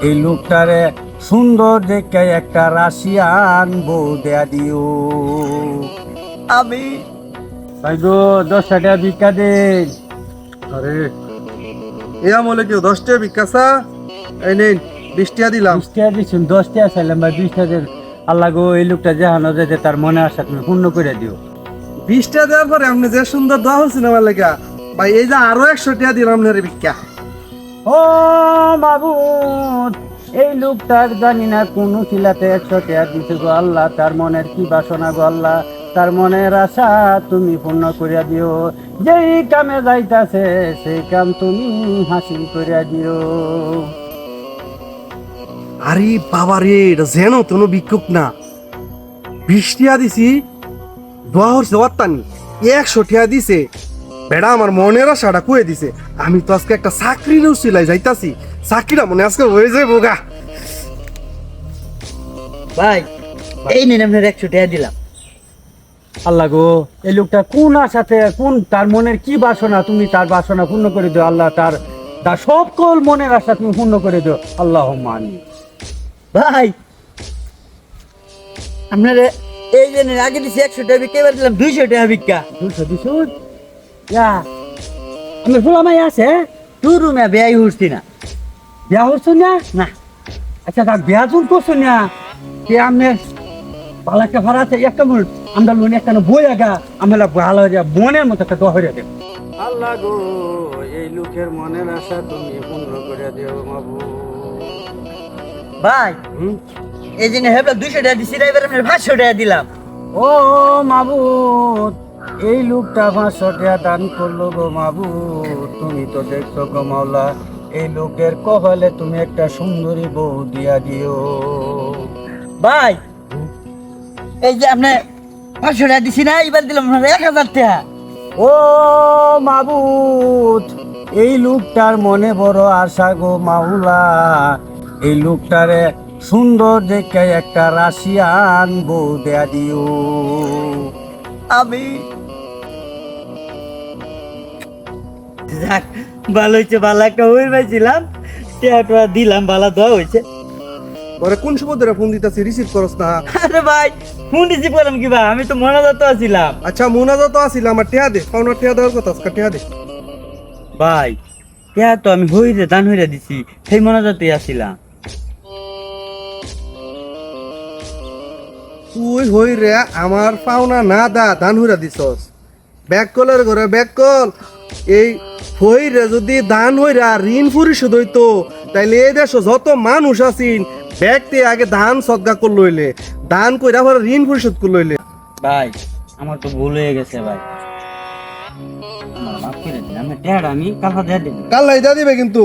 এই লোকটারে সুন্দর দেখে একটা রাশিয়ান বউ দেয়া দিও। আমি ভাই গো 10 টাকা ভিক্ষা দেন। আরে এ আমলে কেউ 10 টাকা ভিক্ষাসা? এই নিন 20 টাকা দিলাম। 20 টাকা দিচ্ছেন, 10 টাকা চাইলাম ভাই, 20 টাকা দেন। আল্লাহ গো, এই লোকটা জাহানো যেতে তার মনে আশা তুমি পূর্ণ করে দিও। 20 টাকা দেওয়ার পরে আপনি যে সুন্দর দোয়া হচ্ছেন আমার লেগা ভাই, এই যে আরো 100 টাকা দিলাম আপনার ভিক্ষা। ও মাবুদ, এই লোকটার জানি না কোন খিলাতে 100 টাকা দিছে গো আল্লাহ, তার মনের কি বাসনা গো আল্লাহ, তার মনের আশা তুমি পূর্ণ করিয়া দিও। যেই কামে যাইতাছে সেই কাম তুমি হাসিল করিয়া দিও। আরে বাবা রে, এটা যেন কোনো ভিক্ষুক না। 20 টাকা দিছি, দোয়া হচ্ছে অত্যানি 100 টাকা দিছে। বেড়া আমার মনের আশাটা কুয়ে দিছে। আমি তো আজকে একটা চাকরির উচিলাই যাইতাছি, চাকরিটা মনে আজকে হয়ে যাবো গা। ভাই এই নিন আপনার 100 টাকা দিলাম। আল্লাহ গো, এই লোকটা কোন আশাতে, কোন তার মনের কি বাসনা তুমি তার বাসনা পূর্ণ করে দিও আল্লাহ, তার তার সকল মনের আশা তুমি পূর্ণ করে দিও আল্লাহ আমিন। ভাই আপনার এই যে নিন, আগে দিছি 100 টাকা ভিক্ষা, এবার দিলাম 200 টাকা ভিক্ষা। 200 ইয়া আমার ফুলামাই আছে, তুই রুমে বেয়াই উঠছি না। বিয়া হচ্ছ না? না আচ্ছা তার বিয়া চুল করছো না? কে আমি ভালো একটা ভাড়া আছে, একটা মিনিট আমরা লোন একটা বই আগা আমরা ভালো হয়ে মনের মতো একটা দোয়া হয়ে দেব। আল্লাহ গো, এই লোকের মনের আশা তুমি পূর্ণ করে দিও বাবু। ভাই এই যে হেবলা 200 টাকা দিছি, এবার আপনার 500 টাকা দিলাম। ও মাবুদ, এই লোকটা 500 টাকা দান করলো গো মাবুদ, তুমি তো দেখছো গো মাওলা, এই লোকের কপালে তুমি একটা সুন্দরী বউ দিয়া দিও। ভাই এই যে আপনি 500 টাকা দিছি না, এবার দিলাম আপনার 1000 টাকা। ও মাবুদ, এই লোকটার মনে বড় আশা গো মাওলা, এই লোকটারে সুন্দর দেখে একটা রাশিয়ান বউ দেয়া দিও। আমি যাক, ভালো হয়েছে, ভালো একটা হয়ে পাইছিলাম, টাকা দিলাম, ভালো দোয়া হয়েছে। পরে কোন সময় ধরে ফোন দিতেছি, রিসিভ করস না? আরে ভাই ফোন রিসিভ করলাম কি ভাই, আমি তো মনাজাত আছিলাম। আচ্ছা মোনাজাত আসিল, আমার টেহা দে, পাওনার টেহা দেওয়ার কথা, আজকে টেহা দে। ভাই টাকা তো আমি হইরে দান হইরে দিছি, সেই মনাজাতে আসছিলাম। তুই হই রে আমার পাওনা না দা দান হইরা দিছস। ব্যাক কলের ঘরে ব্যাক কল, এই হই রে যদি দান হইরা ঋণ পরিশোধ হইতো, তাইলে এই দেশ যত মানুষ আছিন ব্যক্তি আগে দান সদকা কর লইলে, দান কইরা পরে ঋণ পরিশোধ কর লইলে। ভাই আমার তো ভুল হয়ে গেছে ভাই, আমার মাফ করে দিন, আমি টাকাটা আমি কালকে দিয়ে দেব। কাল দিবে কিন্তু।